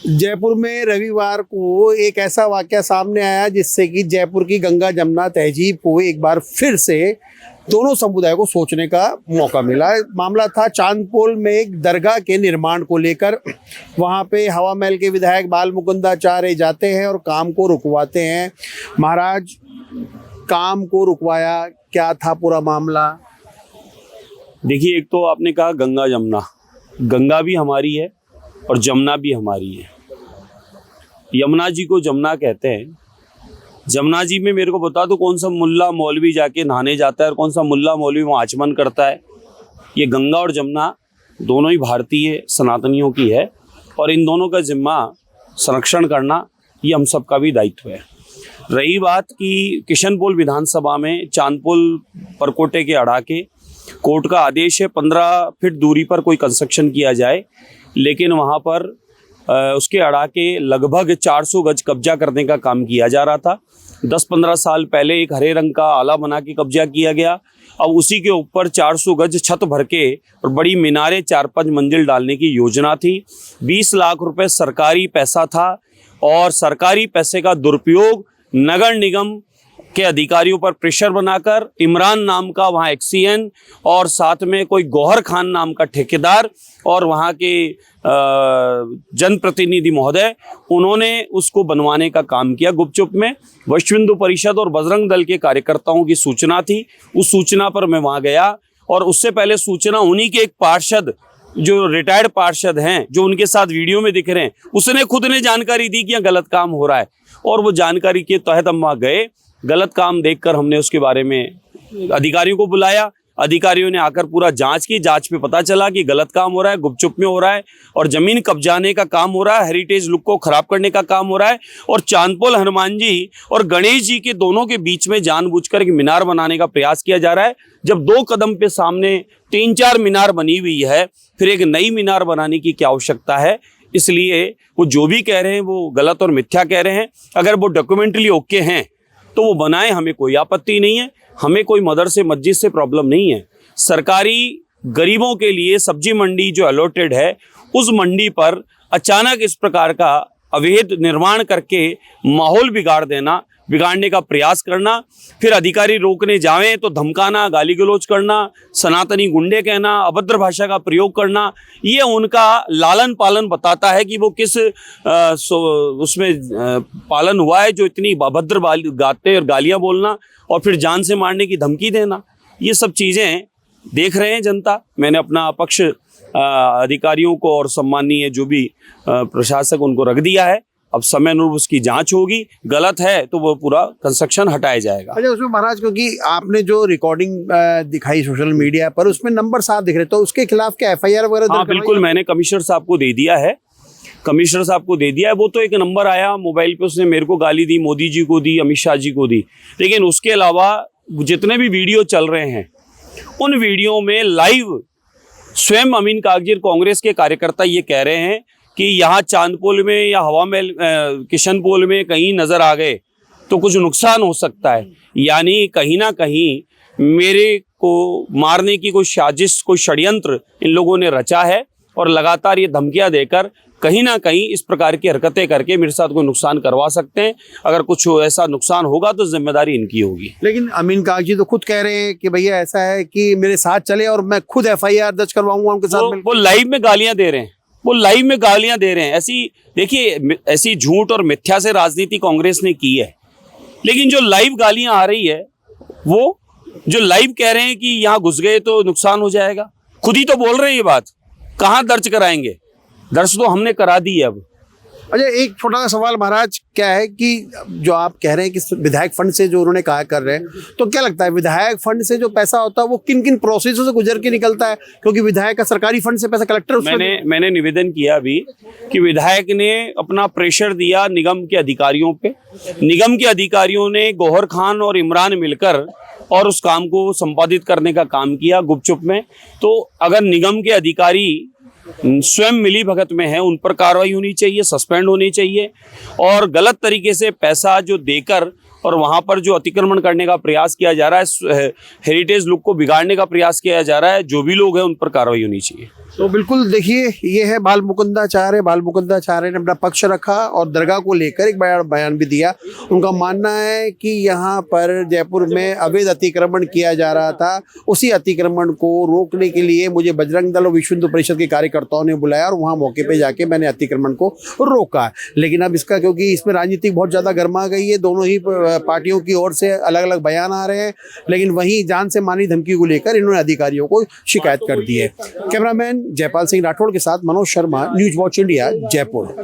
जयपुर में रविवार को एक ऐसा वाकया सामने आया जिससे कि जयपुर की गंगा जमुना तहजीब को एक बार फिर से दोनों समुदाय को सोचने का मौका मिला। मामला था चांदपोल में एक दरगाह के निर्माण को लेकर। वहां पे हवा महल के विधायक बाल मुकुंदाचार्य जाते हैं और काम को रुकवाते हैं। महाराज, काम को रुकवाया, क्या था पूरा मामला? देखिए, एक तो आपने कहा गंगा जमुना, गंगा भी हमारी है और जमुना भी हमारी है। यमुना जी को जमुना कहते हैं। जमुना जी में मेरे को बता दो कौन सा मुल्ला मौलवी जाके नहाने जाता है और कौन सा मुल्ला मौलवी वहाँ आचमन करता है। ये गंगा और जमुना दोनों ही भारतीय सनातनियों की है और इन दोनों का जिम्मा संरक्षण करना ये हम सबका भी दायित्व है। रही बात कि किशनपोल विधानसभा में चांदपोल परकोटे के अड़ाके कोर्ट का आदेश है 15 फीट दूरी पर कोई कंस्ट्रक्शन किया जाए, लेकिन वहाँ पर उसके अड़ाके लगभग 400 गज कब्जा करने का काम किया जा रहा था। 10-15 साल पहले एक हरे रंग का आला बना के कब्जा किया गया। अब उसी के ऊपर 400 गज छत भर के और बड़ी मीनारें 4-5 मंजिल डालने की योजना थी। 20 लाख रुपए सरकारी पैसा था और सरकारी पैसे का दुरुपयोग नगर निगम के अधिकारियों पर प्रेशर बनाकर इमरान नाम का वहाँ एक्सीएन और साथ में कोई गौहर खान नाम का ठेकेदार और वहाँ के जनप्रतिनिधि महोदय, उन्होंने उसको बनवाने का काम किया गुपचुप में। विश्व हिंदू परिषद और बजरंग दल के कार्यकर्ताओं की सूचना थी। उस सूचना पर मैं वहाँ गया और उससे पहले सूचना उन्हीं के एक पार्षद, जो रिटायर्ड पार्षद हैं, जो उनके साथ वीडियो में दिख रहे हैं, उसने खुद ने जानकारी दी कि यहाँ गलत काम हो रहा है और वो जानकारी के तहत हम वहाँ गए। गलत काम देखकर हमने उसके बारे में अधिकारियों को बुलाया। अधिकारियों ने आकर पूरा जांच की। जांच में पता चला कि गलत काम हो रहा है, गुपचुप में हो रहा है और जमीन कब्जाने का काम हो रहा है, हेरिटेज लुक को खराब करने का काम हो रहा है और चांदपोल हनुमान जी और गणेश जी के दोनों के बीच में जानबूझकर एक मीनार बनाने का प्रयास किया जा रहा है। जब 2 कदम पे सामने 3-4 मीनार बनी हुई है, फिर एक नई मीनार बनाने की क्या आवश्यकता है? इसलिए वो जो भी कह रहे हैं वो गलत और मिथ्या कह रहे हैं। अगर वो डॉक्यूमेंटली ओके हैं तो वो बनाए, हमें कोई आपत्ति नहीं है। हमें कोई मदरसे मस्जिद से प्रॉब्लम नहीं है। सरकारी गरीबों के लिए सब्जी मंडी जो अलॉटेड है, उस मंडी पर अचानक इस प्रकार का अवैध निर्माण करके माहौल बिगाड़ने का प्रयास करना, फिर अधिकारी रोकने जावें तो धमकाना, गाली गलौज करना, सनातनी गुंडे कहना, अभद्र भाषा का प्रयोग करना, ये उनका लालन पालन बताता है कि वो किस उसमें पालन हुआ है, जो इतनी अभद्र गाते और गालियां बोलना और फिर जान से मारने की धमकी देना। ये सब चीज़ें देख रहे हैं जनता। मैंने अपना पक्ष अधिकारियों को और सम्मानीय जो भी प्रशासक उनको रख दिया है। अब समय अनुरूप उसकी जांच होगी। गलत है तो वो पूरा कंस्ट्रक्शन हटाया जाएगा। अच्छा, उसमें महाराज, क्योंकि आपने जो रिकॉर्डिंग दिखाई सोशल मीडिया पर, उसमें नंबर साफ दिख रहे, तो उसके खिलाफ क्या एफआईआर वगैरह? हाँ बिल्कुल, मैंने कमिश्नर साहब को दे दिया है। वो तो एक नंबर आया मोबाइल पे, उसने मेरे को गाली दी, मोदी जी को दी, अमित शाह जी को दी। लेकिन उसके अलावा जितने भी वीडियो चल रहे हैं, उन वीडियो में लाइव स्वयं अमीन कागजीर कांग्रेस के कार्यकर्ता ये कह रहे हैं कि यहाँ चांदपोल में या हवा महल किशनपोल में कहीं नजर आ गए तो कुछ नुकसान हो सकता है। यानी कहीं ना कहीं मेरे को मारने की कोई साजिश, कोई षड्यंत्र इन लोगों ने रचा है और लगातार ये धमकियां देकर कहीं ना कहीं इस प्रकार की हरकतें करके मेरे साथ कोई नुकसान करवा सकते हैं। अगर कुछ ऐसा नुकसान होगा तो जिम्मेदारी इनकी होगी। लेकिन अमीन कागजी तो खुद कह रहे हैं कि भैया ऐसा है कि मेरे साथ चले और मैं खुद एफआईआर दर्ज करवाऊंगा उनके साथ। वो लाइव में गालियां दे रहे हैं। ऐसी देखिए, ऐसी झूठ और मिथ्या से राजनीति कांग्रेस ने की है। लेकिन जो लाइव गालियां आ रही है, वो जो लाइव कह रहे हैं कि यहाँ घुस गए तो नुकसान हो जाएगा, खुद ही तो बोल रहे हैं ये बात। कहाँ दर्ज कराएंगे? दर्ज तो हमने करा दी है अब। अच्छा, एक छोटा सा सवाल महाराज, क्या है कि जो आप कह रहे हैं कि विधायक फंड से जो उन्होंने कहा कर रहे हैं, तो क्या लगता है विधायक फंड से जो पैसा होता है वो किन किन प्रोसेसों से गुजर के निकलता है? क्योंकि विधायक का सरकारी फंड से पैसा कलेक्टर मैंने निवेदन किया अभी कि विधायक ने अपना प्रेशर दिया निगम के अधिकारियों पे। निगम के अधिकारियों ने गौहर खान और इमरान मिलकर और उस काम को संपादित करने का काम किया गुपचुप में। तो अगर निगम के अधिकारी स्वयं मिली भगत में है, उन पर कार्रवाई होनी चाहिए, सस्पेंड होनी चाहिए। और गलत तरीके से पैसा जो देकर और वहां पर जो अतिक्रमण करने का प्रयास किया जा रहा है, हेरिटेज लुक को बिगाड़ने का प्रयास किया जा रहा है, जो भी लोग हैं उन पर कार्रवाई होनी चाहिए। तो बिल्कुल देखिए, ये है बाल मुकुंदाचार्य ने अपना पक्ष रखा और दरगाह को लेकर एक बयान भी दिया। उनका मानना है कि यहाँ पर जयपुर में अवैध अतिक्रमण किया जा रहा था, उसी अतिक्रमण को रोकने के लिए मुझे बजरंग दल और विश्व हिंदू परिषद के कार्यकर्ताओं ने बुलाया और वहाँ मौके पे जाके मैंने अतिक्रमण को रोका। लेकिन अब इसका, क्योंकि इसमें राजनीति बहुत ज़्यादा गर्मा गई है, दोनों ही पार्टियों की ओर से अलग अलग बयान आ रहे हैं, लेकिन वहीं जान से मारने धमकी को लेकर इन्होंने अधिकारियों को शिकायत कर दी है। कैमरामैन जयपाल सिंह राठौड़ के साथ Manoj Sharma, news watch India, Jaipur.